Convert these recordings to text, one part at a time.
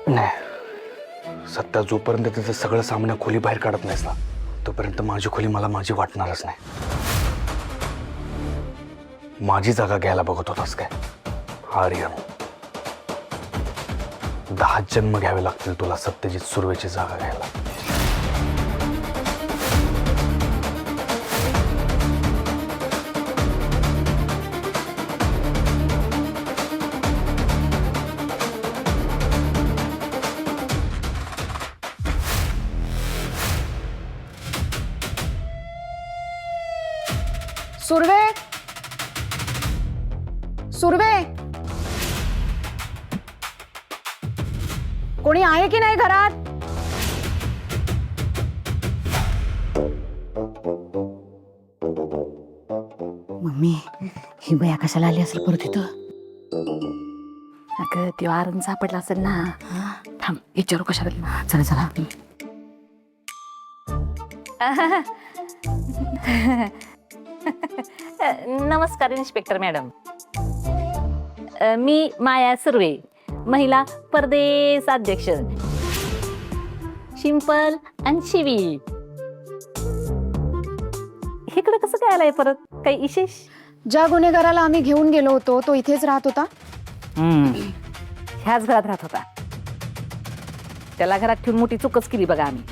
नाही, सत्ता जोपर्यंत त्याचं सगळं सामान खोली बाहेर काढत नाहीस ना, तोपर्यंत माझी खोली मला माझी वाटणारच नाही. माझी जागा घ्यायला बघत होतास काय आर्यन? 10 जन्म घ्यावे लागतील तुला सत्यजित सुर्वेची जागा घ्यायला. सुर्वे, सुर्वे, कोणी आहे की नाही घरात? मम्मी, ही बया कशाला आली असेल परत इथं? अगं तो आरण सापडला असेल ना. थांब विचारू कशाला. चला चला. नमस्कार इन्स्पेक्टर मॅडम. मी माया सुर्वे, महिला परदेश अध्यक्ष, शिंपल आणि शिवी. इकडे कसं काय आलाय परत? काही विशेष? ज्या गुन्हेगाराला आम्ही घेऊन गेलो होतो तो इथेच राहत होता. ह्याच घरात राहत होता. त्याला घरात ठेवून मोठी चूकच केली बघा आम्ही.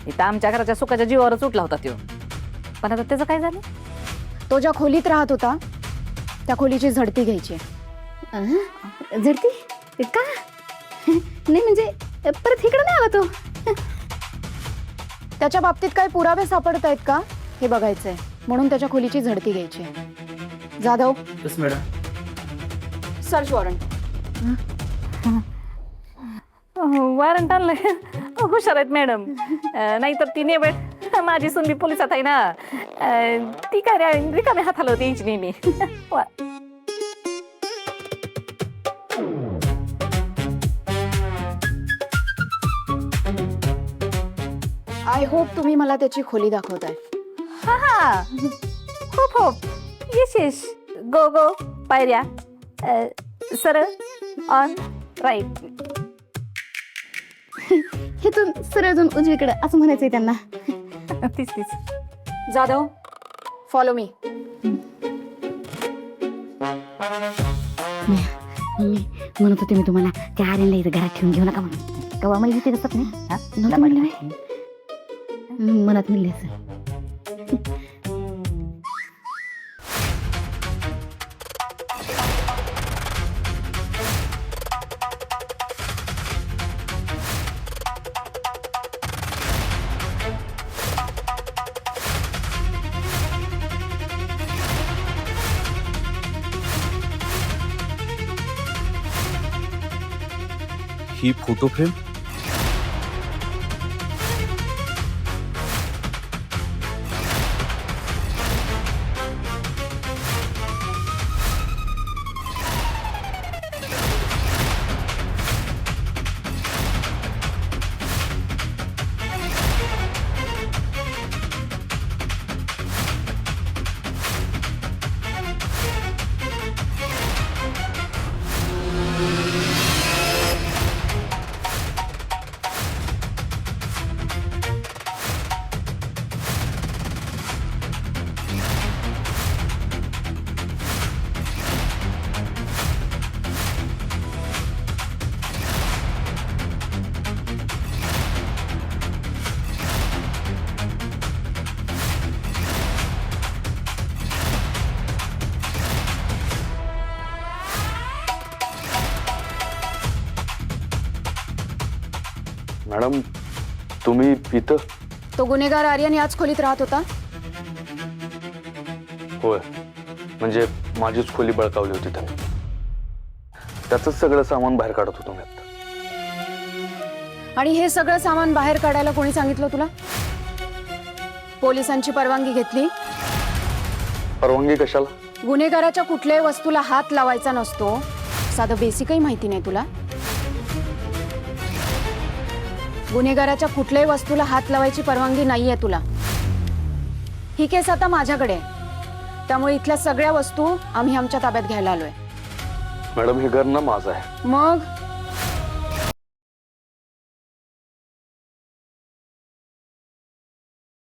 इथं आमच्या घराच्या सुखाच्या जीवावरच उठला होता तो. पण आता त्याचं काय झालं? तो ज्या खोलीत राहत होता त्या खोलीची झडती घ्यायची. झडती का? नाही म्हणजे परत इकडे नाही आला तो. त्याच्या बाबतीत काही पुरावे सापडत आहेत का हे बघायचंय, म्हणून त्याच्या खोलीची झडती घ्यायची. Jadhav, yes madam. Search warrant. Warrant आणलंय. हुशार आहेत मॅडम. नाहीतर ती नेबेट माझी सुनली पोलिसात आहे ना. ती काय रिकामी हाताला होती यायची नेहमी. आय होप तुम्ही मला त्याची खोली दाखवताय. हा हा, खूप hope. Yes yes. Go go पायऱ्या, सरळ, ऑन, राईट. हेतून सरळून उजवीकडे असं म्हणायचंय त्यांना. तीच तीच. Jadhav, follow me. मम्मी म्हणत होते मी तुम्हाला त्या आर्यनला इथं घरात ठेवून घेऊ नका म्हणून. कवा मला इथे कसत नाही. नव्हतं म्हणलं होय. मनात म्हणले असं. ही फोटो फ्रेम मॅडम, तुम्ही इथं? तो गुन्हेगार आर्यन याच खोलीत राहत होता. होय, म्हणजे माझीच खोली बळकावली होती त्याने. त्याच सगळं सामान बाहेर काढत होतो मी आता. आणि हे सगळं सामान बाहेर काढायला कोणी सांगितलं तुला? पोलिसांची परवानगी घेतली? परवानगी कशाला? गुन्हेगाराच्या कुठल्याही वस्तूला हात लावायचा नसतो, साधं बेसिकही माहिती नाही तुला? गुन्हेगाराच्या कुठल्याही वस्तूला हात लावायची परवानगी नाहीये तुला. ही केस आता माझ्याकडे आहे, त्यामुळे इथल्या सगळ्या वस्तू आम्ही आमच्या ताब्यात घ्यायला आलोय. मॅडम, हे घर ना माझं आहे. मग